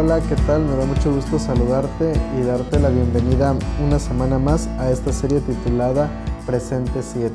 Hola, ¿qué tal? Me da mucho gusto saludarte y darte la bienvenida una semana más a esta serie titulada Presente 7.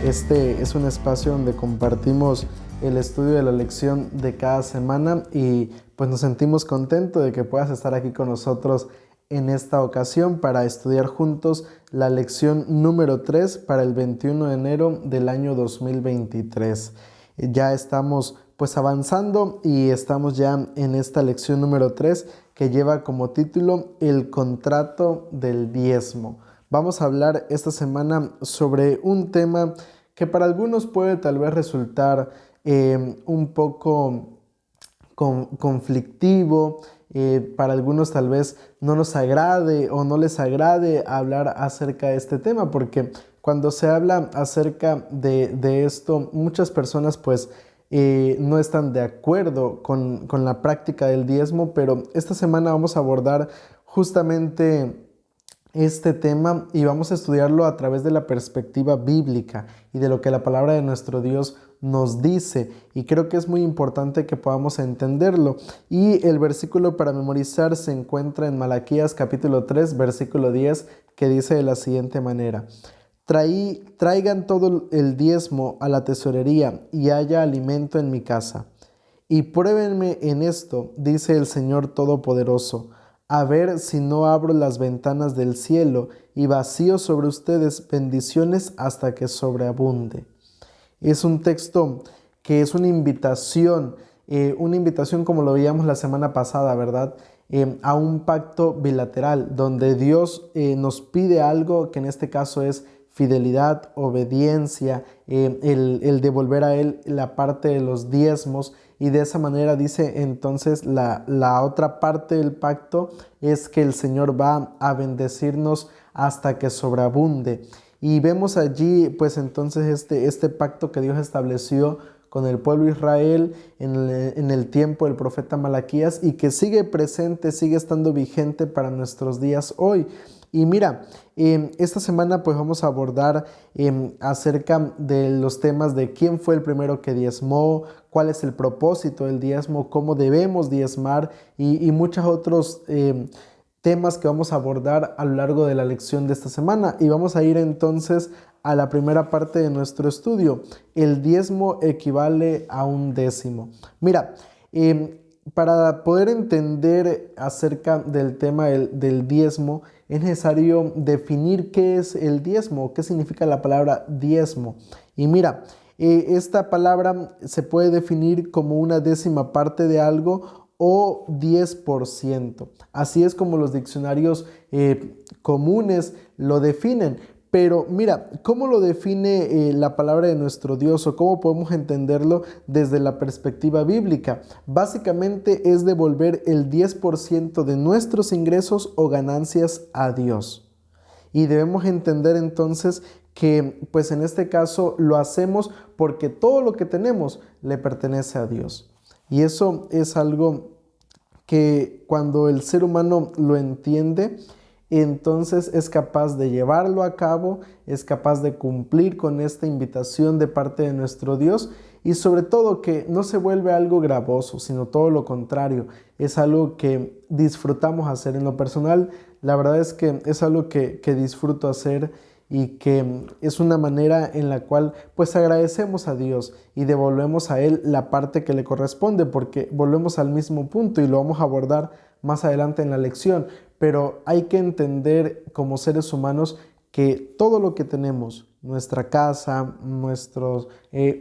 Este es un espacio donde compartimos el estudio de la lección de cada semana y pues nos sentimos contentos de que puedas estar aquí con nosotros en esta ocasión para estudiar juntos la lección número 3 para el 21 de enero del año 2023. Ya estamos pues avanzando y estamos ya en esta lección número 3 que lleva como título El contrato del diezmo. Vamos a hablar esta semana sobre un tema que para algunos puede tal vez resultar un poco conflictivo, para algunos tal vez no nos agrade o no les agrade hablar acerca de este tema, porque cuando se habla acerca de esto, muchas personas pues no están de acuerdo con la práctica del diezmo, pero esta semana vamos a abordar justamente este tema y vamos a estudiarlo a través de la perspectiva bíblica y de lo que la palabra de nuestro Dios nos dice, y creo que es muy importante que podamos entenderlo. Y el versículo para memorizar se encuentra en Malaquías capítulo 3 versículo 10, que dice de la siguiente manera: Traigan todo el diezmo a la tesorería y haya alimento en mi casa. Y pruébenme en esto, dice el Señor Todopoderoso, a ver si no abro las ventanas del cielo y vacío sobre ustedes bendiciones hasta que sobreabunde. Es un texto que es una invitación como lo veíamos la semana pasada, ¿verdad? A un pacto bilateral donde Dios nos pide algo que en este caso es fidelidad, obediencia, el devolver a Él la parte de los diezmos, y de esa manera dice entonces la otra parte del pacto es que el Señor va a bendecirnos hasta que sobreabunde. Y vemos allí pues entonces este pacto que Dios estableció con el pueblo de Israel en el tiempo del profeta Malaquías y que sigue presente, sigue estando vigente para nuestros días hoy. Y mira, esta semana pues vamos a abordar acerca de los temas de quién fue el primero que diezmó, cuál es el propósito del diezmo, cómo debemos diezmar y muchos otros temas que vamos a abordar a lo largo de la lección de esta semana. Y vamos a ir entonces a la primera parte de nuestro estudio. El diezmo equivale a un décimo. Mira, para poder entender acerca del tema del diezmo, es necesario definir qué es el diezmo, qué significa la palabra diezmo. Y mira, esta palabra se puede definir como una décima parte de algo o 10%. Así es como los diccionarios comunes lo definen. Pero mira, ¿cómo lo define la palabra de nuestro Dios o cómo podemos entenderlo desde la perspectiva bíblica? Básicamente es devolver el 10% de nuestros ingresos o ganancias a Dios. Y debemos entender entonces que pues en este caso lo hacemos porque todo lo que tenemos le pertenece a Dios. Y eso es algo que cuando el ser humano lo entiende, entonces es capaz de llevarlo a cabo, es capaz de cumplir con esta invitación de parte de nuestro Dios, y sobre todo que no se vuelve algo gravoso, sino todo lo contrario, es algo que disfrutamos hacer. En lo personal, la verdad es que es algo que disfruto hacer y que es una manera en la cual pues agradecemos a Dios y devolvemos a Él la parte que le corresponde, porque volvemos al mismo punto y lo vamos a abordar más adelante en la lección. Pero hay que entender como seres humanos que todo lo que tenemos, nuestra casa,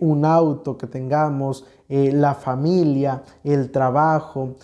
un auto que tengamos, la familia, el trabajo,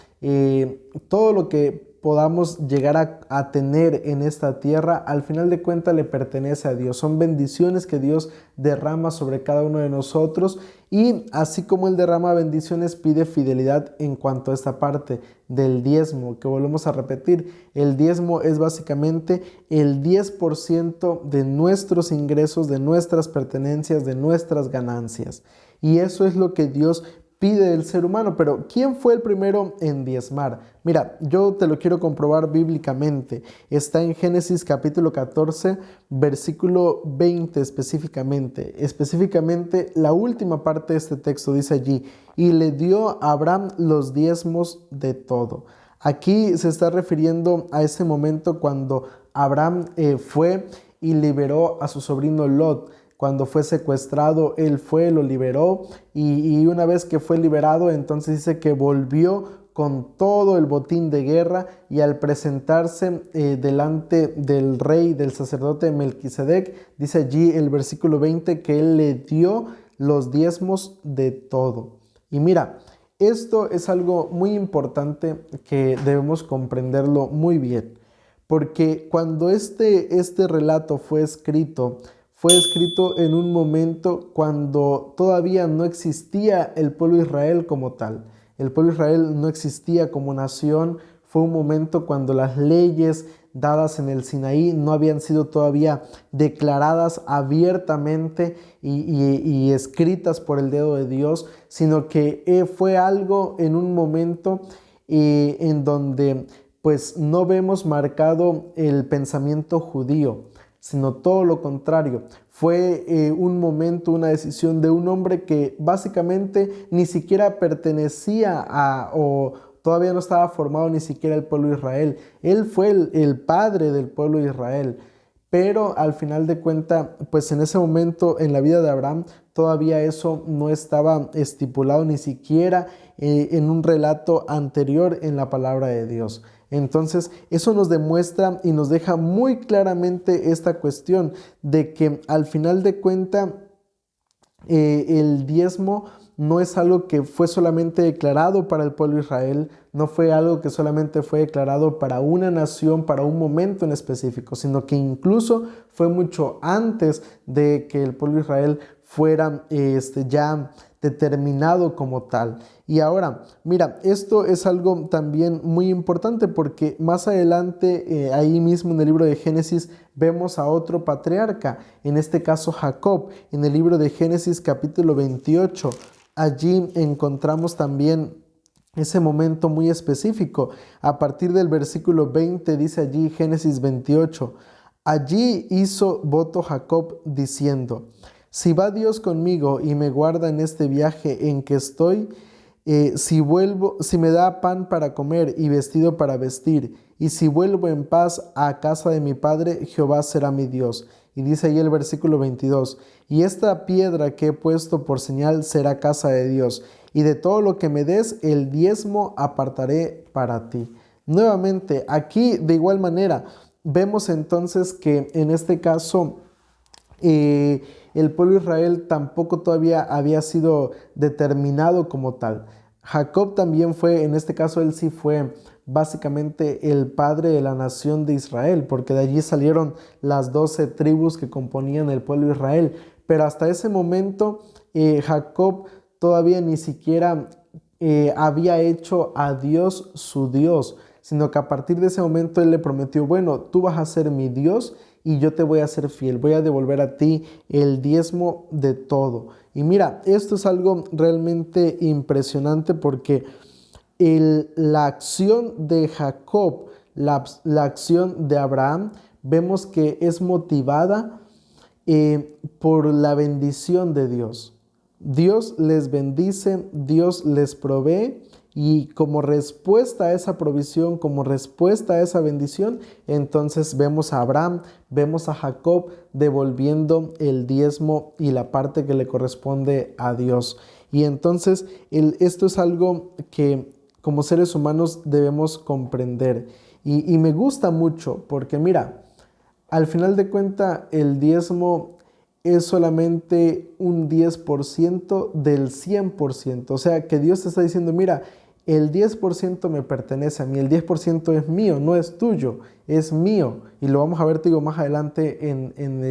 todo lo que podamos llegar a tener en esta tierra, al final de cuentas le pertenece a Dios. Son bendiciones que Dios derrama sobre cada uno de nosotros, y así como Él derrama bendiciones, pide fidelidad en cuanto a esta parte del diezmo, que volvemos a repetir. El diezmo es básicamente el 10% de nuestros ingresos, de nuestras pertenencias, de nuestras ganancias. Y eso es lo que Dios pide del ser humano. Pero ¿quién fue el primero en diezmar? Mira, yo te lo quiero comprobar bíblicamente. Está en Génesis capítulo 14, versículo 20 específicamente. Específicamente la última parte de este texto dice allí: y le dio a Abraham los diezmos de todo. Aquí se está refiriendo a ese momento cuando Abraham fue y liberó a su sobrino Lot. Cuando fue secuestrado, él fue, lo liberó y una vez que fue liberado, entonces dice que volvió con todo el botín de guerra y al presentarse delante del rey, del sacerdote Melquisedec, dice allí el versículo 20 que él le dio los diezmos de todo. Y mira, esto es algo muy importante que debemos comprenderlo muy bien, porque cuando este relato fue escrito en un momento cuando todavía no existía el pueblo de Israel como tal. El pueblo de Israel no existía como nación. Fue un momento cuando las leyes dadas en el Sinaí no habían sido todavía declaradas abiertamente y escritas por el dedo de Dios, sino que fue algo en un momento en donde pues no vemos marcado el pensamiento judío, sino todo lo contrario. Fue un momento, una decisión de un hombre que básicamente ni siquiera pertenecía o todavía no estaba formado ni siquiera el pueblo de Israel. Él fue el padre del pueblo de Israel. Pero al final de cuentas, pues en ese momento en la vida de Abraham, todavía eso no estaba estipulado ni siquiera en un relato anterior en la palabra de Dios. Entonces, eso nos demuestra y nos deja muy claramente esta cuestión de que al final de cuentas el diezmo no es algo que fue solamente declarado para el pueblo de Israel, no fue algo que solamente fue declarado para una nación, para un momento en específico, sino que incluso fue mucho antes de que el pueblo de Israel fuera ya determinado como tal. Y ahora, mira, esto es algo también muy importante porque más adelante, ahí mismo en el libro de Génesis, vemos a otro patriarca, en este caso Jacob, en el libro de Génesis capítulo 28. Allí encontramos también ese momento muy específico. A partir del versículo 20 dice allí Génesis 28, allí hizo voto Jacob diciendo, si va Dios conmigo y me guarda en este viaje en que estoy, si me da pan para comer y vestido para vestir, y si vuelvo en paz a casa de mi padre, Jehová será mi Dios. Y dice ahí el versículo 22, y esta piedra que he puesto por señal será casa de Dios, y de todo lo que me des, el diezmo apartaré para ti. Nuevamente, aquí de igual manera, vemos entonces que en este caso, el pueblo de Israel tampoco todavía había sido determinado como tal. Jacob también fue, en este caso él sí fue básicamente el padre de la nación de Israel, porque de allí salieron las 12 tribus que componían el pueblo de Israel. Pero hasta ese momento Jacob todavía ni siquiera había hecho a Dios su Dios, sino que a partir de ese momento él le prometió, bueno, tú vas a ser mi Dios y yo te voy a ser fiel, voy a devolver a ti el diezmo de todo. Y mira, esto es algo realmente impresionante porque la acción de Jacob, la acción de Abraham, vemos que es motivada por la bendición de Dios. Dios les bendice, Dios les provee y como respuesta a esa provisión, como respuesta a esa bendición, entonces vemos a Abraham, vemos a Jacob devolviendo el diezmo y la parte que le corresponde a Dios. Y entonces esto es algo que como seres humanos debemos comprender. Y me gusta mucho porque mira, al final de cuentas el diezmo es solamente un 10% del 100%. O sea que Dios te está diciendo, mira, el 10% me pertenece a mí, el 10% es mío, no es tuyo, es mío. Y lo vamos a ver, te digo, más adelante en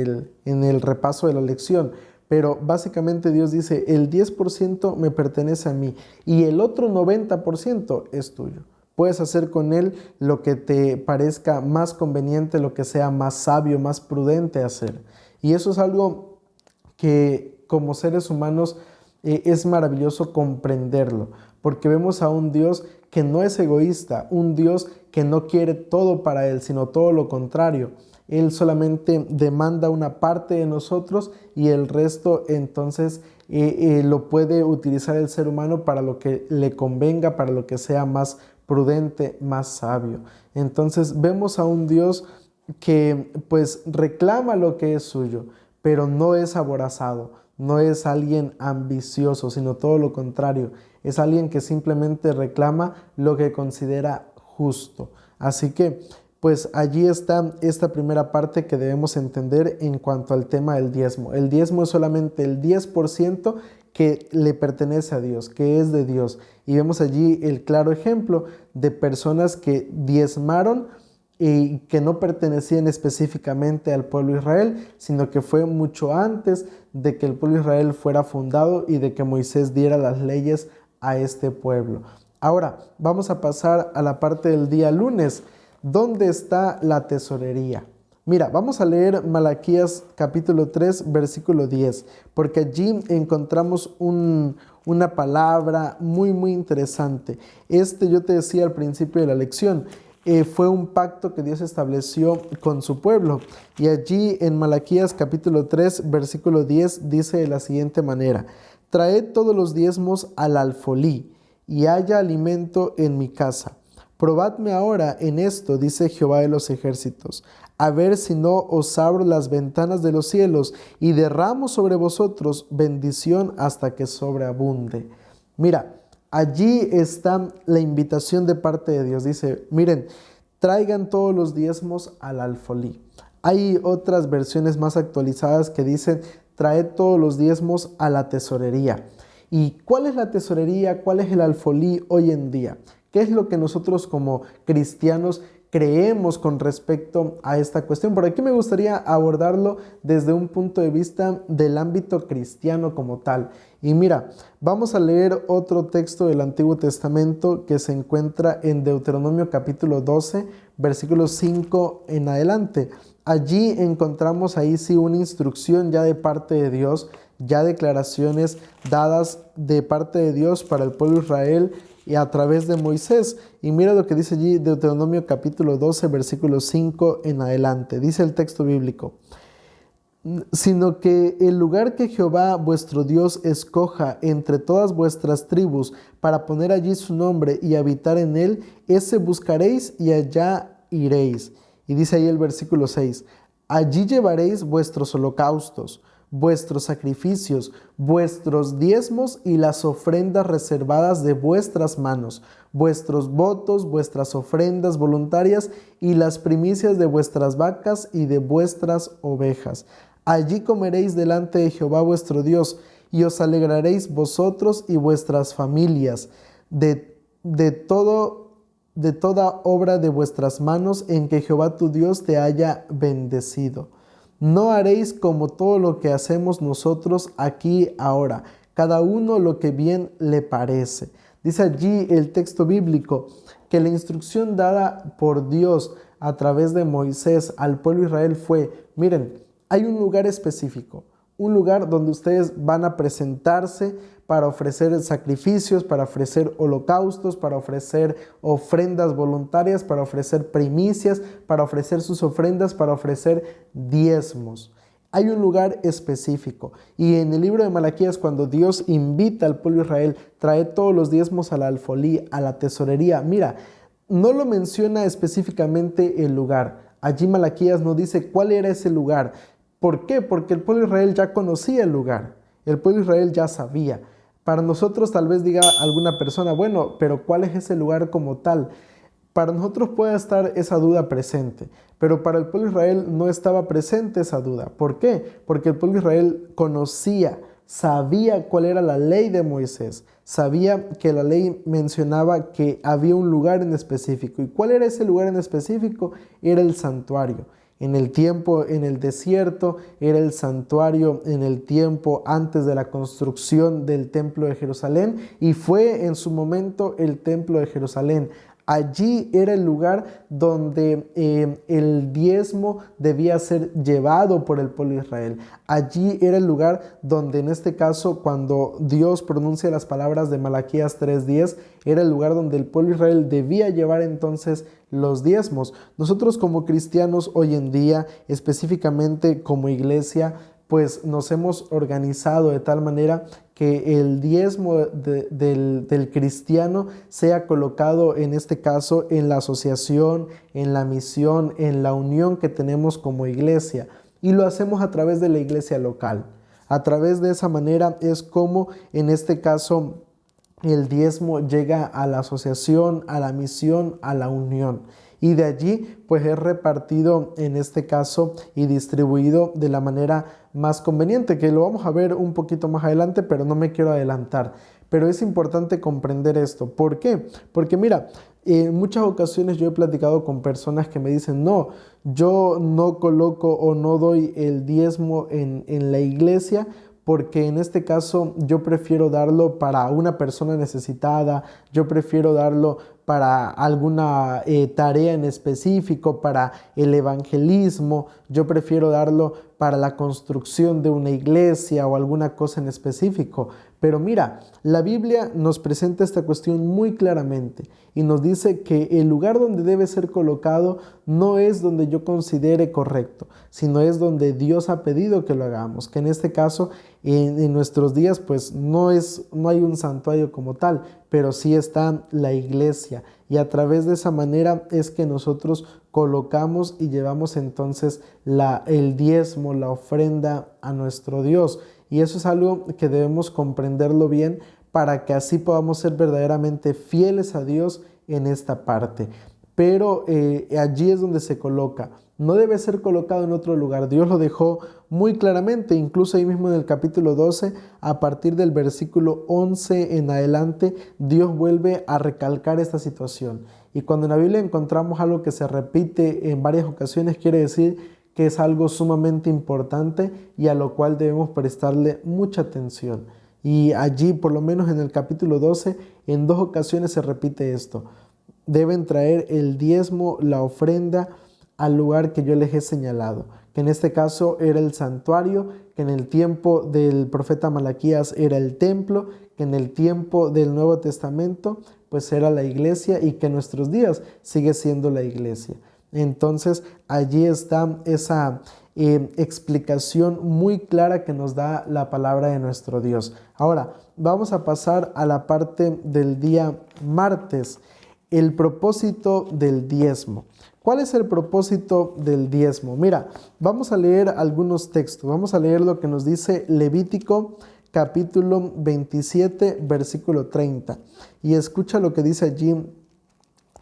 el repaso de la lección. Pero básicamente Dios dice, el 10% me pertenece a mí y el otro 90% es tuyo. Puedes hacer con él lo que te parezca más conveniente, lo que sea más sabio, más prudente hacer. Y eso es algo que como seres humanos es maravilloso comprenderlo, porque vemos a un Dios que no es egoísta, un Dios que no quiere todo para él, sino todo lo contrario. Él solamente demanda una parte de nosotros y el resto entonces lo puede utilizar el ser humano para lo que le convenga, para lo que sea más prudente, más sabio. Entonces vemos a un Dios que pues reclama lo que es suyo, pero no es aborazado, no es alguien ambicioso, sino todo lo contrario, es alguien que simplemente reclama lo que considera justo. Así que pues allí está esta primera parte que debemos entender en cuanto al tema del diezmo. El diezmo es solamente el 10% que le pertenece a Dios, que es de Dios. Y vemos allí el claro ejemplo de personas que diezmaron y que no pertenecían específicamente al pueblo de Israel, sino que fue mucho antes de que el pueblo de Israel fuera fundado y de que Moisés diera las leyes a este pueblo. Ahora, vamos a pasar a la parte del día lunes. ¿Dónde está la tesorería? Mira, vamos a leer Malaquías capítulo 3, versículo 10, porque allí encontramos una palabra muy interesante. Yo te decía al principio de la lección, fue un pacto que Dios estableció con su pueblo. Y allí en Malaquías capítulo 3, versículo 10, dice de la siguiente manera: traed todos los diezmos al alfolí, y haya alimento en mi casa. Probadme ahora en esto, dice Jehová de los ejércitos, a ver si no os abro las ventanas de los cielos y derramo sobre vosotros bendición hasta que sobreabunde. Mira, allí está la invitación de parte de Dios. Dice, miren, traigan todos los diezmos al alfolí. Hay otras versiones más actualizadas que dicen, traed todos los diezmos a la tesorería. ¿Y cuál es la tesorería? ¿Cuál es el alfolí hoy en día? ¿Qué es lo que nosotros como cristianos creemos con respecto a esta cuestión? Por aquí me gustaría abordarlo desde un punto de vista del ámbito cristiano como tal. Y mira, vamos a leer otro texto del Antiguo Testamento que se encuentra en Deuteronomio capítulo 12, versículos 5 en adelante. Allí encontramos ahí sí una instrucción ya de parte de Dios, ya declaraciones dadas de parte de Dios para el pueblo de Israel y a través de Moisés. Y mira lo que dice allí Deuteronomio capítulo 12, versículo 5 en adelante. Dice el texto bíblico: sino que el lugar que Jehová vuestro Dios escoja entre todas vuestras tribus para poner allí su nombre y habitar en él, ese buscaréis y allá iréis. Y dice ahí el versículo 6, allí llevaréis vuestros holocaustos, vuestros sacrificios, vuestros diezmos y las ofrendas reservadas de vuestras manos, vuestros votos, vuestras ofrendas voluntarias y las primicias de vuestras vacas y de vuestras ovejas. Allí comeréis delante de Jehová vuestro Dios y os alegraréis vosotros y vuestras familias de toda obra de vuestras manos en que Jehová tu Dios te haya bendecido. No haréis como todo lo que hacemos nosotros aquí ahora, cada uno lo que bien le parece. Dice allí el texto bíblico que la instrucción dada por Dios a través de Moisés al pueblo de Israel fue, miren, hay un lugar específico, un lugar donde ustedes van a presentarse para ofrecer sacrificios, para ofrecer holocaustos, para ofrecer ofrendas voluntarias, para ofrecer primicias, para ofrecer sus ofrendas, para ofrecer diezmos. Hay un lugar específico. Y en el libro de Malaquías, cuando Dios invita al pueblo de Israel, trae todos los diezmos a la alfolí, a la tesorería. Mira, no lo menciona específicamente el lugar. Allí Malaquías no dice cuál era ese lugar. ¿Por qué? Porque el pueblo de Israel ya conocía el lugar. El pueblo de Israel ya sabía. Para nosotros tal vez diga alguna persona, bueno, pero ¿cuál es ese lugar como tal? Para nosotros puede estar esa duda presente, pero para el pueblo de Israel no estaba presente esa duda. ¿Por qué? Porque el pueblo de Israel conocía, sabía cuál era la ley de Moisés, sabía que la ley mencionaba que había un lugar en específico. ¿Y cuál era ese lugar en específico? Era el santuario. En el tiempo, en el desierto, era el santuario en el tiempo antes de la construcción del templo de Jerusalén y fue en su momento el templo de Jerusalén. Allí era el lugar donde el diezmo debía ser llevado por el pueblo de Israel. Allí era el lugar donde, en este caso, cuando Dios pronuncia las palabras de Malaquías 3:10, era el lugar donde el pueblo de Israel debía llevar entonces los diezmos. Nosotros como cristianos hoy en día, específicamente como iglesia, pues nos hemos organizado de tal manera que el diezmo del cristiano sea colocado, en este caso, en la asociación, en la misión, en la unión que tenemos como iglesia. Y lo hacemos a través de la iglesia local. A través de esa manera es como, en este caso, el diezmo llega a la asociación, a la misión, a la unión. Y de allí pues es repartido, en este caso, y distribuido de la manera más conveniente, que lo vamos a ver un poquito más adelante, pero no me quiero adelantar. Pero es importante comprender esto. ¿Por qué? Porque mira, en muchas ocasiones yo he platicado con personas que me dicen, no, yo no coloco o no doy el diezmo en la iglesia, porque en este caso yo prefiero darlo para una persona necesitada, yo prefiero darlo para alguna tarea en específico, para el evangelismo, yo prefiero darlo para la construcción de una iglesia o alguna cosa en específico. Pero mira, la Biblia nos presenta esta cuestión muy claramente y nos dice que el lugar donde debe ser colocado no es donde yo considere correcto, sino es donde Dios ha pedido que lo hagamos, que en este caso en nuestros días pues no hay un santuario como tal, pero sí está la iglesia, y a través de esa manera es que nosotros colocamos y llevamos entonces el diezmo, la ofrenda a nuestro Dios. Y eso es algo que debemos comprenderlo bien para que así podamos ser verdaderamente fieles a Dios en esta parte. Pero allí es donde se coloca. No debe ser colocado en otro lugar. Dios lo dejó muy claramente, incluso ahí mismo en el capítulo 12, a partir del versículo 11 en adelante, Dios vuelve a recalcar esta situación. Y cuando en la Biblia encontramos algo que se repite en varias ocasiones, quiere decir que es algo sumamente importante y a lo cual debemos prestarle mucha atención. Y allí, por lo menos en el capítulo 12, en 2 ocasiones se repite esto. Deben traer el diezmo, la ofrenda, al lugar que yo les he señalado, que en este caso era el santuario, que en el tiempo del profeta Malaquías era el templo, que en el tiempo del Nuevo Testamento pues era la iglesia, y que en nuestros días sigue siendo la iglesia. Entonces allí está esa explicación muy clara que nos da la palabra de nuestro Dios. Ahora vamos a pasar a la parte del día martes, el propósito del diezmo. ¿Cuál es el propósito del diezmo? Mira, vamos a leer algunos textos. Vamos a leer lo que nos dice Levítico capítulo 27, versículo 30. Y escucha lo que dice allí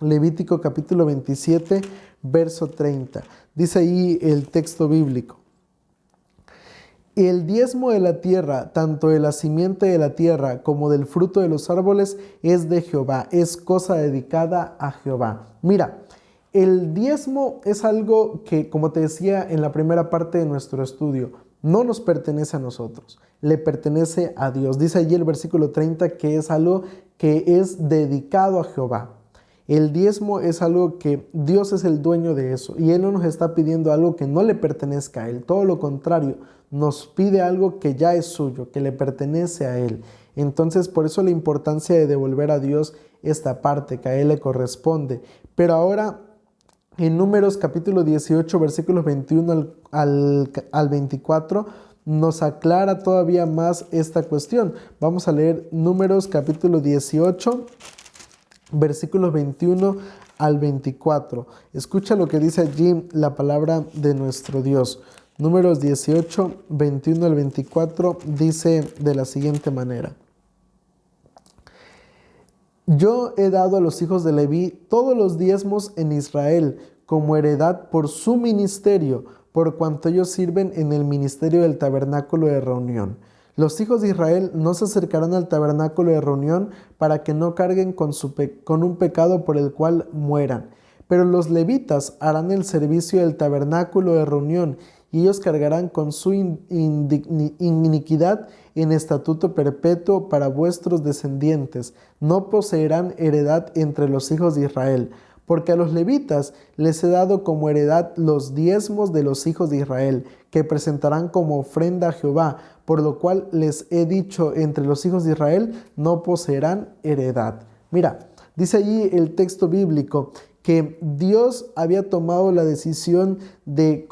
Levítico capítulo 27, verso 30. Dice ahí el texto bíblico. El diezmo de la tierra, tanto de la simiente de la tierra como del fruto de los árboles, es de Jehová, es cosa dedicada a Jehová. Mira, el diezmo es algo que, como te decía en la primera parte de nuestro estudio, no nos pertenece a nosotros, le pertenece a Dios. Dice allí el versículo 30 que es algo que es dedicado a Jehová. El diezmo es algo que Dios es el dueño de eso, y Él no nos está pidiendo algo que no le pertenezca a Él. Todo lo contrario, nos pide algo que ya es suyo, que le pertenece a Él. Entonces, por eso la importancia de devolver a Dios esta parte que a Él le corresponde. Pero ahora, en Números capítulo 18, versículos 21 al 24, nos aclara todavía más esta cuestión. Vamos a leer Números capítulo 18, versículos 21 al 24. Escucha lo que dice allí la palabra de nuestro Dios. Números 18, 21 al 24 dice de la siguiente manera. Yo he dado a los hijos de Leví todos los diezmos en Israel como heredad por su ministerio, por cuanto ellos sirven en el ministerio del tabernáculo de reunión. Los hijos de Israel no se acercarán al tabernáculo de reunión para que no carguen con un pecado por el cual mueran. Pero los levitas harán el servicio del tabernáculo de reunión, y ellos cargarán con su iniquidad en estatuto perpetuo para vuestros descendientes. No poseerán heredad entre los hijos de Israel, porque a los levitas les he dado como heredad los diezmos de los hijos de Israel, que presentarán como ofrenda a Jehová, por lo cual les he dicho, entre los hijos de Israel no poseerán heredad. Mira, dice allí el texto bíblico que Dios había tomado la decisión de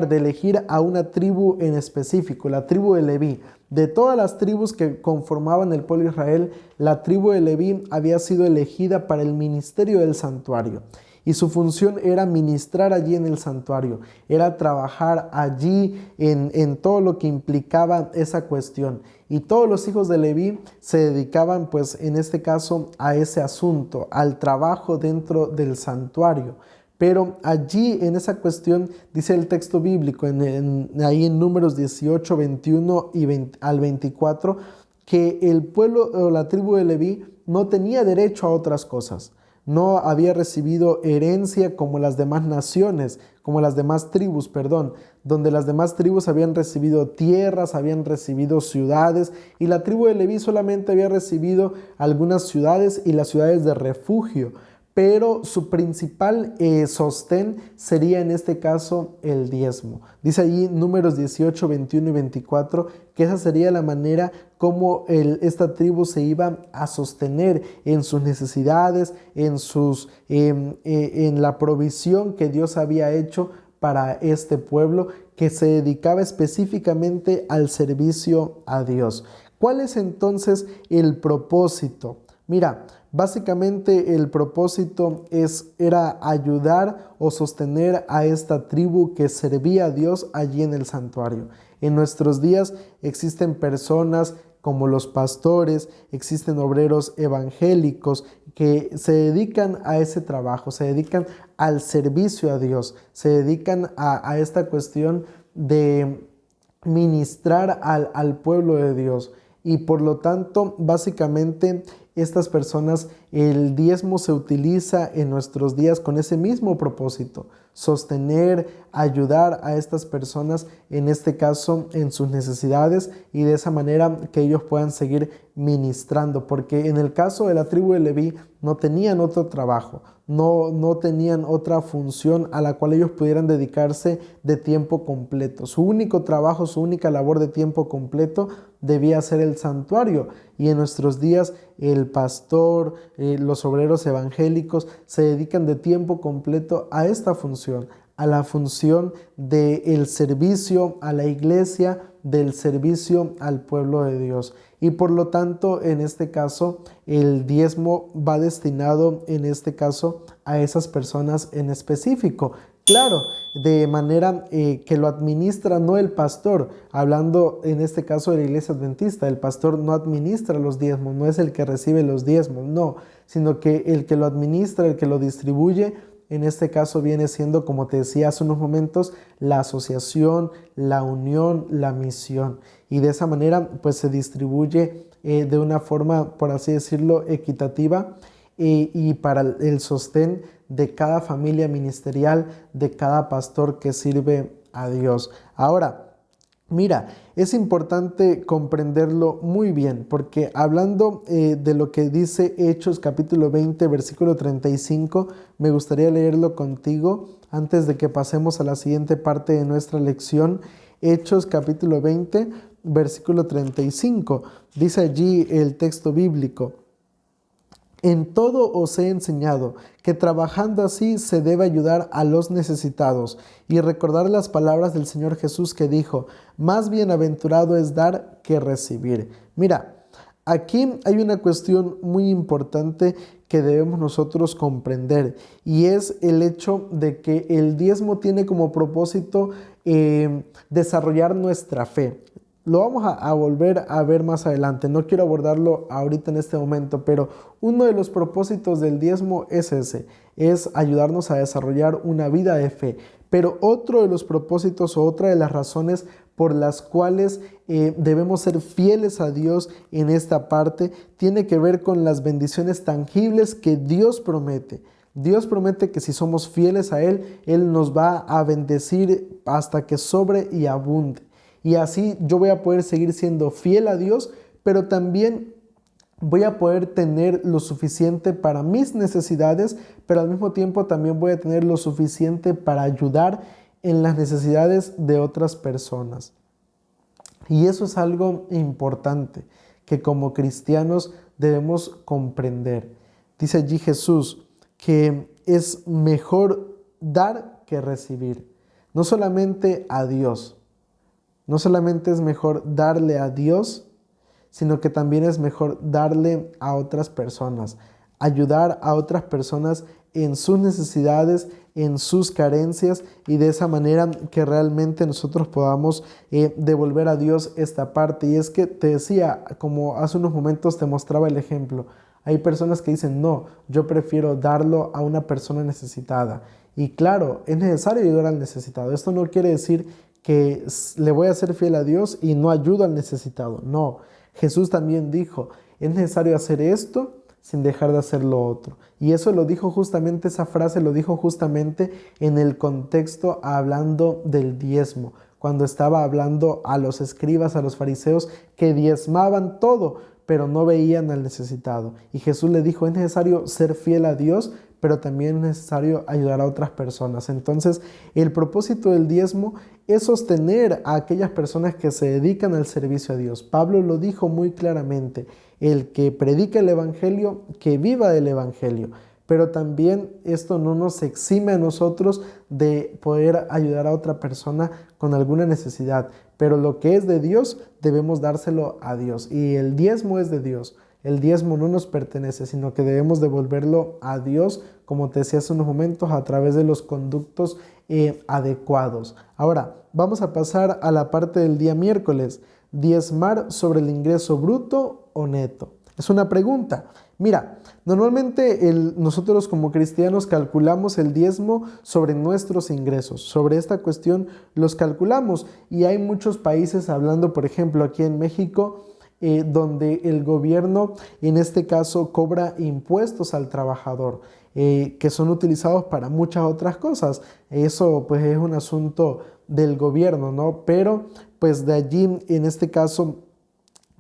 elegir a una tribu en específico, la tribu de Leví. De todas las tribus que conformaban el pueblo de Israel, la tribu de Leví había sido elegida para el ministerio del santuario. Y su función era ministrar allí en el santuario, era trabajar allí en todo lo que implicaba esa cuestión. Y todos los hijos de Leví se dedicaban, pues en este caso, a ese asunto, al trabajo dentro del santuario. Pero allí en esa cuestión dice el texto bíblico, ahí en Números 18, 21 y al 24, que el pueblo o la tribu de Leví no tenía derecho a otras cosas. No había recibido herencia como las demás naciones, como las demás tribus, perdón, donde las demás tribus habían recibido tierras, habían recibido ciudades, y la tribu de Leví solamente había recibido algunas ciudades y las ciudades de refugio. Pero su principal sostén sería en este caso el diezmo. Dice allí Números 18, 21 y 24 que esa sería la manera como esta tribu se iba a sostener en sus necesidades, en la provisión que Dios había hecho para este pueblo que se dedicaba específicamente al servicio a Dios. ¿Cuál es entonces el propósito? Mira, básicamente el propósito era ayudar o sostener a esta tribu que servía a Dios allí en el santuario. En nuestros días existen personas como los pastores, existen obreros evangélicos que se dedican a ese trabajo, se dedican al servicio a Dios, se dedican a esta cuestión de ministrar al pueblo de Dios. Y por lo tanto, básicamente, estas personas, el diezmo se utiliza en nuestros días con ese mismo propósito: sostener, ayudar a estas personas, en este caso, en sus necesidades, y de esa manera que ellos puedan seguir ministrando, porque en el caso de la tribu de Leví no tenían otro trabajo, no tenían otra función a la cual ellos pudieran dedicarse de tiempo completo. Su único trabajo, su única labor de tiempo completo debía ser el santuario. Y en nuestros días el pastor, los obreros evangélicos se dedican de tiempo completo a esta función, a la función del servicio a la iglesia, del servicio al pueblo de Dios. Y por lo tanto, en este caso, el diezmo va destinado, en este caso, a esas personas en específico. Claro, de manera que lo administra no el pastor, hablando en este caso de la iglesia adventista. El pastor no administra los diezmos, no es el que recibe los diezmos, no, sino que el que lo administra, el que lo distribuye, en este caso viene siendo, como te decía hace unos momentos, la asociación, la unión, la misión. Y de esa manera pues se distribuye de una forma, por así decirlo, equitativa y para el sostén de cada familia ministerial, de cada pastor que sirve a Dios. Ahora, mira, es importante comprenderlo muy bien, porque hablando de lo que dice Hechos capítulo 20, versículo 35, me gustaría leerlo contigo antes de que pasemos a la siguiente parte de nuestra lección. Hechos capítulo 20, versículo 35. Dice allí el texto bíblico: en todo os he enseñado que trabajando así se debe ayudar a los necesitados, y recordar las palabras del Señor Jesús que dijo: más bienaventurado es dar que recibir. Mira, aquí hay una cuestión muy importante que debemos nosotros comprender, y es el hecho de que el diezmo tiene como propósito desarrollar nuestra fe. Lo vamos a volver a ver más adelante, no quiero abordarlo ahorita en este momento, pero uno de los propósitos del diezmo es ese, es ayudarnos a desarrollar una vida de fe. Pero otro de los propósitos o otra de las razones por las cuales debemos ser fieles a Dios en esta parte tiene que ver con las bendiciones tangibles que Dios promete. Dios promete que si somos fieles a Él, Él nos va a bendecir hasta que sobre y abunde. Y así yo voy a poder seguir siendo fiel a Dios, pero también voy a poder tener lo suficiente para mis necesidades, pero al mismo tiempo también voy a tener lo suficiente para ayudar en las necesidades de otras personas. Y eso es algo importante que como cristianos debemos comprender. Dice allí Jesús que es mejor dar que recibir, no solamente a Dios, No solamente es mejor darle a Dios, sino que también es mejor darle a otras personas, ayudar a otras personas en sus necesidades, en sus carencias, y de esa manera que realmente nosotros podamos devolver a Dios esta parte. Y es que te decía, como hace unos momentos te mostraba el ejemplo, hay personas que dicen, no, yo prefiero darlo a una persona necesitada. Y claro, es necesario ayudar al necesitado. Esto no quiere decir que le voy a ser fiel a Dios y no ayudo al necesitado. No, Jesús también dijo, es necesario hacer esto sin dejar de hacer lo otro. Y eso lo dijo justamente, esa frase lo dijo justamente en el contexto hablando del diezmo, cuando estaba hablando a los escribas, a los fariseos que diezmaban todo, pero no veían al necesitado. Y Jesús le dijo, es necesario ser fiel a Dios, pero también es necesario ayudar a otras personas. Entonces, el propósito del diezmo es sostener a aquellas personas que se dedican al servicio a Dios. Pablo lo dijo muy claramente, el que predica el evangelio, que viva del evangelio. Pero también esto no nos exime a nosotros de poder ayudar a otra persona con alguna necesidad. Pero lo que es de Dios, debemos dárselo a Dios. Y el diezmo es de Dios. El diezmo no nos pertenece, sino que debemos devolverlo a Dios, como te decía hace unos momentos, a través de los conductos adecuados. Ahora, vamos a pasar a la parte del día miércoles. ¿Diezmar sobre el ingreso bruto o neto? Es una pregunta. Mira, normalmente nosotros como cristianos calculamos el diezmo sobre nuestros ingresos. Sobre esta cuestión los calculamos, y hay muchos países, hablando por ejemplo aquí en México, donde el gobierno en este caso cobra impuestos al trabajador, que son utilizados para muchas otras cosas. Eso pues es un asunto del gobierno, ¿no? Pero pues de allí en este caso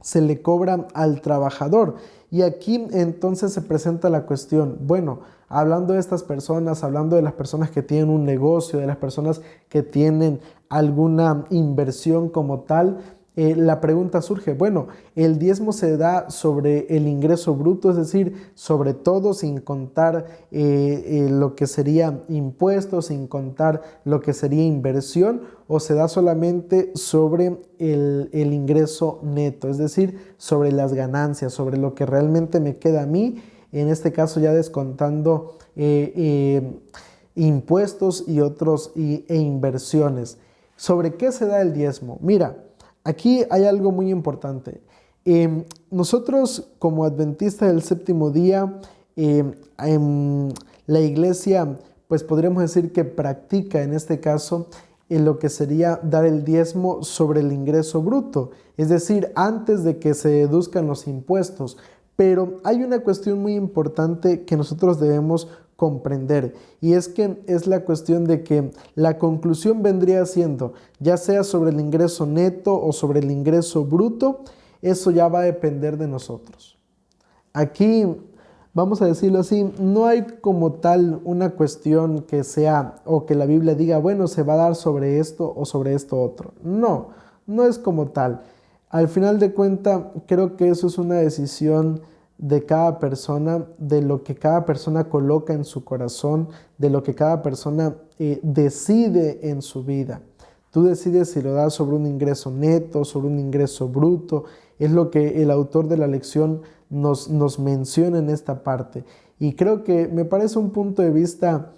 se le cobra al trabajador. Y aquí entonces se presenta la cuestión, bueno, hablando de estas personas, hablando de las personas que tienen un negocio, de las personas que tienen alguna inversión como tal, la pregunta surge, bueno, el diezmo se da sobre el ingreso bruto, es decir, sobre todo sin contar lo que sería impuestos, sin contar lo que sería inversión, o se da solamente sobre el ingreso neto, es decir, sobre las ganancias, sobre lo que realmente me queda a mí, en este caso ya descontando impuestos y otros e inversiones. ¿Sobre qué se da el diezmo? Mira, aquí hay algo muy importante. Nosotros como adventistas del séptimo día, en la iglesia, pues podríamos decir que practica en este caso en lo que sería dar el diezmo sobre el ingreso bruto, es decir, antes de que se deduzcan los impuestos. Pero hay una cuestión muy importante que nosotros debemos comprender, y es que es la cuestión de que la conclusión vendría siendo, ya sea sobre el ingreso neto o sobre el ingreso bruto, eso ya va a depender de nosotros. Aquí, vamos a decirlo así, no hay como tal una cuestión que sea, o que la Biblia diga, bueno, se va a dar sobre esto o sobre esto otro. No, no es como tal. Al final de cuentas, creo que eso es una decisión de cada persona, de lo que cada persona coloca en su corazón, de lo que cada persona decide en su vida. Tú decides si lo das sobre un ingreso neto, sobre un ingreso bruto. Es lo que el autor de la lección nos menciona en esta parte. Y creo que me parece un punto de vista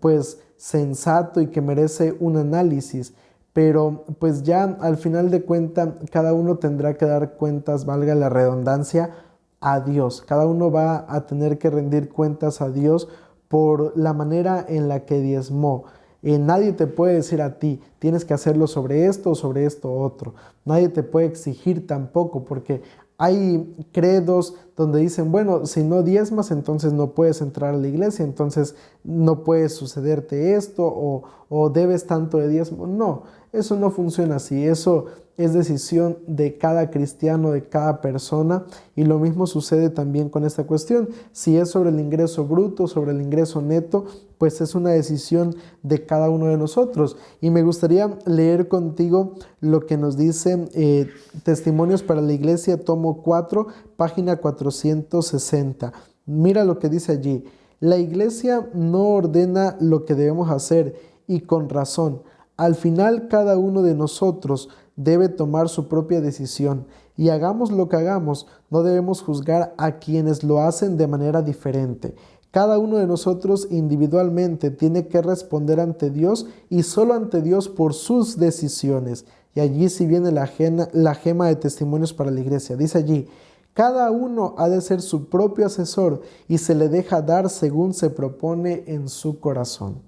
pues sensato y que merece un análisis. Pero pues ya al final de cuentas cada uno tendrá que dar cuentas, valga la redundancia, a Dios. Cada uno va a tener que rendir cuentas a Dios por la manera en la que diezmó. Nadie te puede decir a ti, tienes que hacerlo sobre esto o sobre esto otro. Nadie te puede exigir tampoco, porque hay credos donde dicen, bueno, si no diezmas, entonces no puedes entrar a la iglesia, entonces no puede sucederte esto o debes tanto de diezmo. No, eso no funciona así. Eso es decisión de cada cristiano, de cada persona, y lo mismo sucede también con esta cuestión. Si es sobre el ingreso bruto, sobre el ingreso neto, pues es una decisión de cada uno de nosotros. Y me gustaría leer contigo lo que nos dice Testimonios para la Iglesia, tomo 4, página 460. Mira lo que dice allí. La Iglesia no ordena lo que debemos hacer, y con razón. Al final, cada uno de nosotros debe tomar su propia decisión y hagamos lo que hagamos, no debemos juzgar a quienes lo hacen de manera diferente. Cada uno de nosotros individualmente tiene que responder ante Dios y solo ante Dios por sus decisiones. Y allí sí viene la gema de testimonios para la iglesia. Dice allí: cada uno ha de ser su propio asesor y se le deja dar según se propone en su corazón.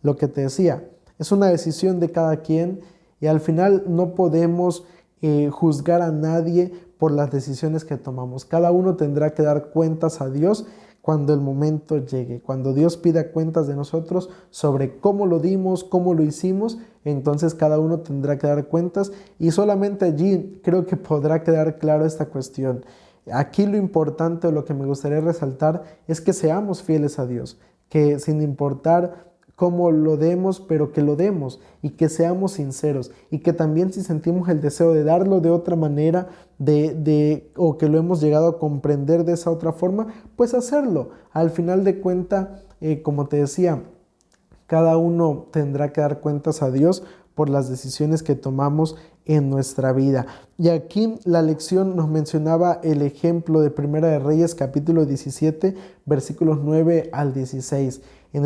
Lo que te decía, es una decisión de cada quien y al final no podemos juzgar a nadie por las decisiones que tomamos. Cada uno tendrá que dar cuentas a Dios cuando el momento llegue. Cuando Dios pida cuentas de nosotros sobre cómo lo dimos, cómo lo hicimos, entonces cada uno tendrá que dar cuentas y solamente allí creo que podrá quedar claro esta cuestión. Aquí lo importante o lo que me gustaría resaltar es que seamos fieles a Dios, que sin importar cómo lo demos, pero que lo demos y que seamos sinceros y que también si sentimos el deseo de darlo de otra manera o que lo hemos llegado a comprender de esa otra forma, pues hacerlo. Al final de cuentas, como te decía, cada uno tendrá que dar cuentas a Dios por las decisiones que tomamos en nuestra vida. Y aquí la lección nos mencionaba el ejemplo de Primera de Reyes, capítulo 17, versículos 9 al 16. En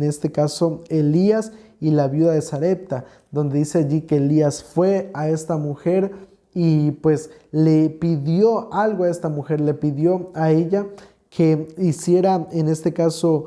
este caso, Elías y la viuda de Sarepta, donde dice allí que Elías fue a esta mujer y pues le pidió algo a esta mujer, le pidió a ella que hiciera, en este caso,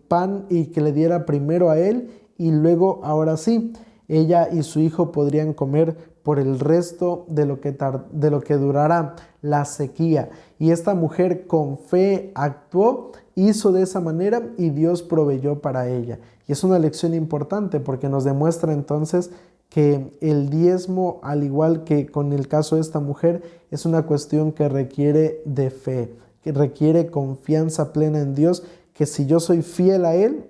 pan y que le diera primero a él y luego, ahora sí, ella y su hijo podrían comer por el resto de lo que durara la sequía. Y esta mujer con fe actuó, hizo de esa manera y Dios proveyó para ella. Y es una lección importante porque nos demuestra entonces que el diezmo, al igual que con el caso de esta mujer, es una cuestión que requiere de fe, que requiere confianza plena en Dios, que si yo soy fiel a Él,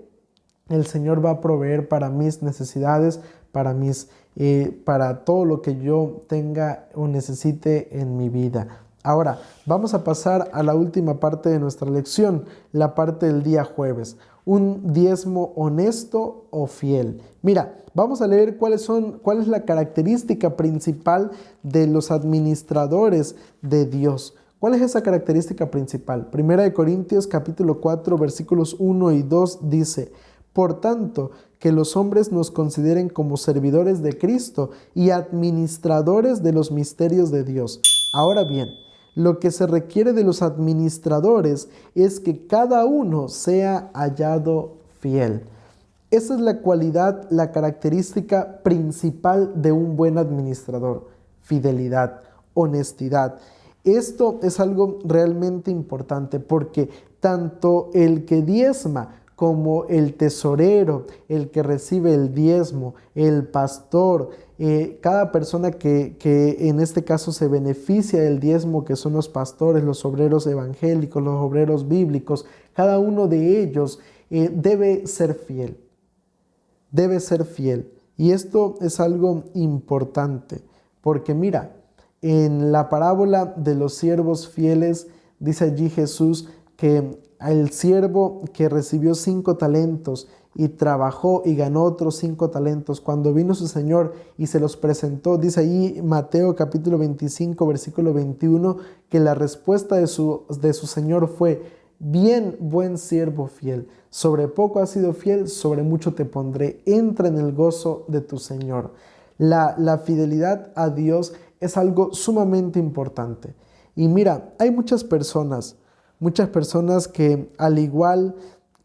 el Señor va a proveer para mis necesidades, para todo lo que yo tenga o necesite en mi vida. Ahora, vamos a pasar a la última parte de nuestra lección, la parte del día jueves. Un diezmo honesto o fiel. Mira, vamos a leer cuál es la característica principal de los administradores de Dios. ¿Cuál es esa característica principal? Primera de Corintios capítulo 4 versículos 1 y 2 dice: por tanto, que los hombres nos consideren como servidores de Cristo y administradores de los misterios de Dios. Ahora bien, lo que se requiere de los administradores es que cada uno sea hallado fiel. Esa es la cualidad, la característica principal de un buen administrador: fidelidad, honestidad. Esto es algo realmente importante porque tanto el que diezma como el tesorero, el que recibe el diezmo, el pastor, cada persona que en este caso se beneficia del diezmo, que son los pastores, los obreros evangélicos, los obreros bíblicos, cada uno de ellos debe ser fiel. Debe ser fiel. Y esto es algo importante, porque mira, en la parábola de los siervos fieles, dice allí Jesús que el siervo que recibió 5 talentos y trabajó y ganó otros 5 talentos, cuando vino su señor y se los presentó, dice allí Mateo capítulo 25 versículo 21, que la respuesta de su señor fue: bien, buen siervo fiel, sobre poco has sido fiel, sobre mucho te pondré, entra en el gozo de tu señor. La fidelidad a Dios es algo sumamente importante. Y mira, hay muchas personas que, al igual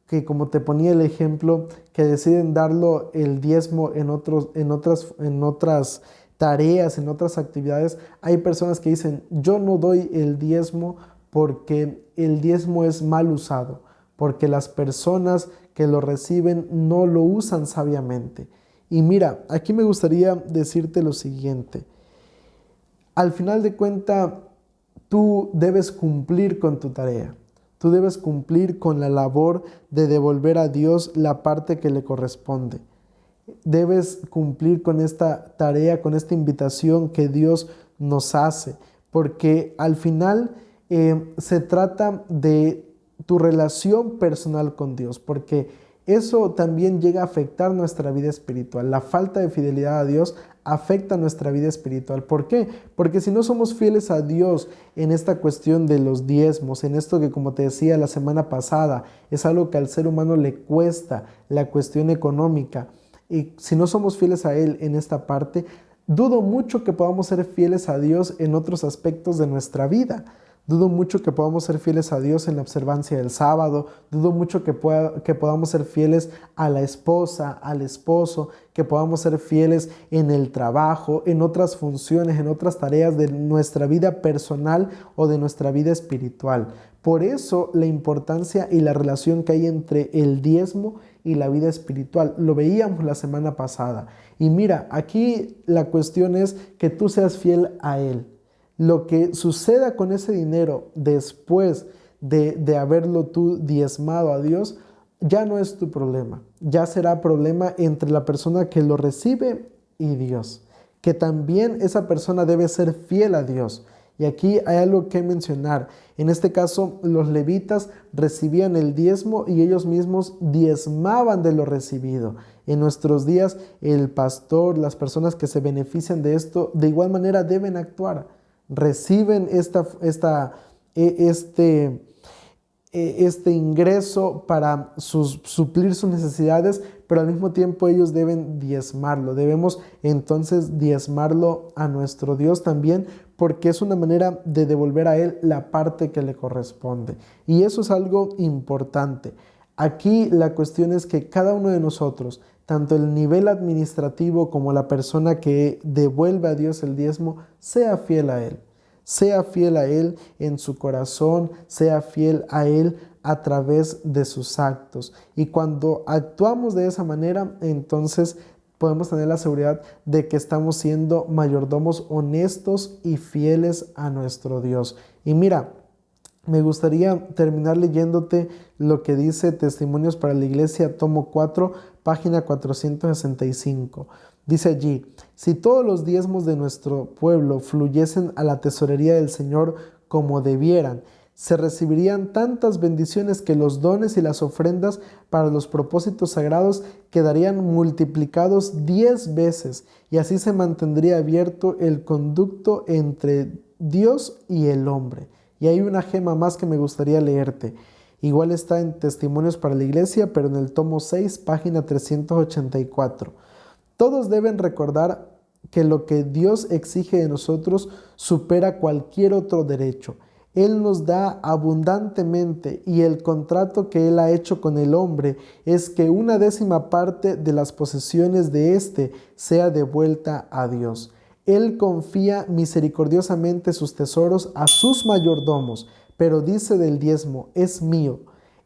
que como te ponía el ejemplo, que deciden darlo el diezmo en otras tareas, en otras actividades. Hay personas que dicen: yo no doy el diezmo porque el diezmo es mal usado, porque las personas que lo reciben no lo usan sabiamente. Y mira, aquí me gustaría decirte lo siguiente: al final de cuentas, tú debes cumplir con tu tarea. Tú debes cumplir con la labor de devolver a Dios la parte que le corresponde. Debes cumplir con esta tarea, con esta invitación que Dios nos hace, porque al final se trata de tu relación personal con Dios, porque eso también llega a afectar nuestra vida espiritual. La falta de fidelidad a Dios afecta nuestra vida espiritual. ¿Por qué? Porque si no somos fieles a Dios en esta cuestión de los diezmos, en esto que, como te decía la semana pasada, es algo que al ser humano le cuesta, la cuestión económica, y si no somos fieles a Él en esta parte, dudo mucho que podamos ser fieles a Dios en otros aspectos de nuestra vida. Dudo mucho que podamos ser fieles a Dios en la observancia del sábado. Dudo mucho que podamos ser fieles a la esposa, al esposo, que podamos ser fieles en el trabajo, en otras funciones, en otras tareas de nuestra vida personal o de nuestra vida espiritual. Por eso la importancia y la relación que hay entre el diezmo y la vida espiritual. Lo veíamos la semana pasada. Y mira, aquí la cuestión es que tú seas fiel a Él. Lo que suceda con ese dinero después de haberlo tú diezmado a Dios, ya no es tu problema. Ya será problema entre la persona que lo recibe y Dios. Que también esa persona debe ser fiel a Dios. Y aquí hay algo que mencionar. En este caso, los levitas recibían el diezmo y ellos mismos diezmaban de lo recibido. En nuestros días, el pastor, las personas que se benefician de esto, de igual manera deben actuar. Reciben este ingreso para suplir sus necesidades, pero al mismo tiempo ellos deben diezmarlo. Debemos entonces diezmarlo a nuestro Dios también, porque es una manera de devolver a Él la parte que le corresponde. Y eso es algo importante. Aquí la cuestión es que cada uno de nosotros, tanto el nivel administrativo como la persona que devuelve a Dios el diezmo, sea fiel a Él. Sea fiel a Él en su corazón, sea fiel a Él a través de sus actos. Y cuando actuamos de esa manera, entonces podemos tener la seguridad de que estamos siendo mayordomos honestos y fieles a nuestro Dios. Y mira, me gustaría terminar leyéndote lo que dice Testimonios para la Iglesia, tomo 4, página 465. Dice allí: si todos los diezmos de nuestro pueblo fluyesen a la tesorería del Señor como debieran, se recibirían tantas bendiciones que los dones y las ofrendas para los propósitos sagrados quedarían multiplicados 10 veces, y así se mantendría abierto el conducto entre Dios y el hombre. Y hay una gema más que me gustaría leerte. Igual está en Testimonios para la Iglesia, pero en el tomo 6, página 384. Todos deben recordar que lo que Dios exige de nosotros supera cualquier otro derecho. Él nos da abundantemente, y el contrato que Él ha hecho con el hombre es que 1/10 parte de las posesiones de éste sea devuelta a Dios. Él confía misericordiosamente sus tesoros a sus mayordomos, pero dice del diezmo: es mío.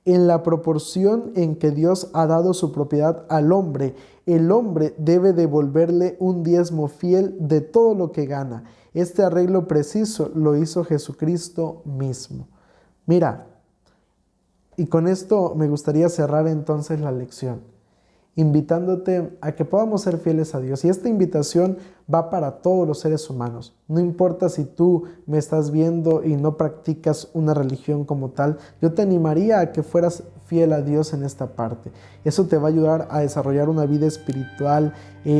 En la proporción en que Dios ha dado su propiedad al hombre, el hombre debe devolverle un diezmo fiel de todo lo que gana. Este arreglo preciso lo hizo Jesucristo mismo. Mira, y con esto me gustaría cerrar entonces la lección, invitándote a que podamos ser fieles a Dios. Y esta invitación va para todos los seres humanos. No importa si tú me estás viendo y no practicas una religión como tal, yo te animaría a que fueras fiel a Dios en esta parte. Eso te va a ayudar a desarrollar una vida espiritual,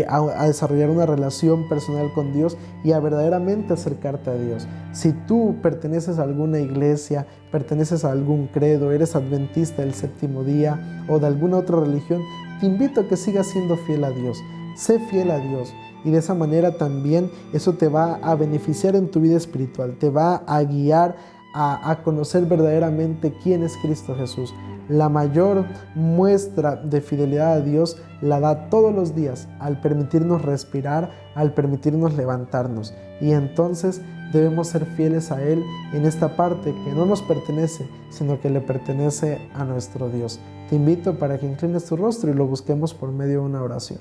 a desarrollar una relación personal con Dios y a verdaderamente acercarte a Dios. Si tú perteneces a alguna iglesia, perteneces a algún credo, eres adventista del séptimo día o de alguna otra religión, te invito a que sigas siendo fiel a Dios. Sé fiel a Dios, y de esa manera también eso te va a beneficiar en tu vida espiritual, te va a guiar a conocer verdaderamente quién es Cristo Jesús. La mayor muestra de fidelidad a Dios la da todos los días al permitirnos respirar, al permitirnos levantarnos. Y entonces debemos ser fieles a Él en esta parte que no nos pertenece, sino que le pertenece a nuestro Dios. Te invito para que inclines tu rostro y lo busquemos por medio de una oración.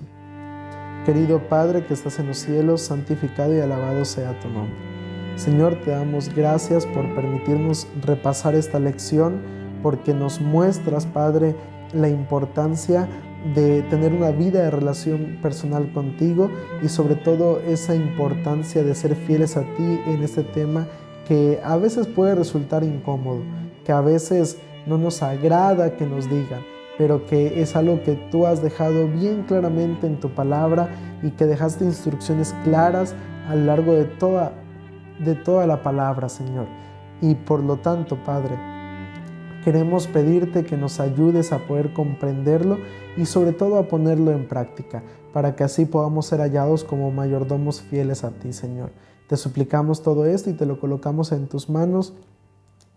Querido Padre que estás en los cielos, santificado y alabado sea tu nombre. Señor, te damos gracias por permitirnos repasar esta lección, porque nos muestras, Padre, la importancia de tener una vida de relación personal contigo y sobre todo esa importancia de ser fieles a ti en este tema que a veces puede resultar incómodo, que a veces no nos agrada que nos digan, pero que es algo que tú has dejado bien claramente en tu palabra y que dejaste instrucciones claras a lo largo de toda la palabra, Señor. Y por lo tanto, Padre, queremos pedirte que nos ayudes a poder comprenderlo y sobre todo a ponerlo en práctica, para que así podamos ser hallados como mayordomos fieles a ti, Señor. Te suplicamos todo esto y te lo colocamos en tus manos,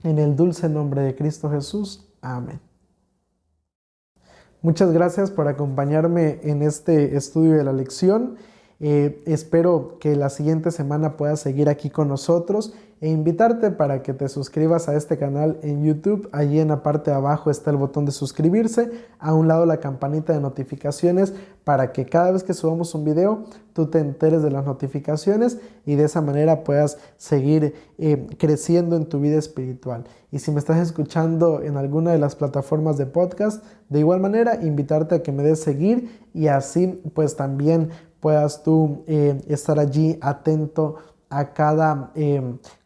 en el dulce nombre de Cristo Jesús. Amén. Muchas gracias por acompañarme en este estudio de la lección. Espero que la siguiente semana puedas seguir aquí con nosotros e invitarte para que te suscribas a este canal en YouTube. Allí en la parte de abajo está el botón de suscribirse, a un lado la campanita de notificaciones para que cada vez que subamos un video tú te enteres de las notificaciones y de esa manera puedas seguir creciendo en tu vida espiritual. Y si me estás escuchando en alguna de las plataformas de podcast, de igual manera invitarte a que me des seguir y así pues también puedas tú estar allí atento a cada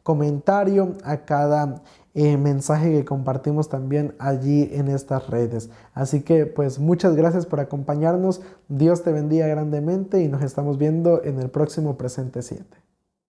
comentario, a cada mensaje que compartimos también allí en estas redes. Así que pues muchas gracias por acompañarnos. Dios te bendiga grandemente y nos estamos viendo en el próximo Presente 7.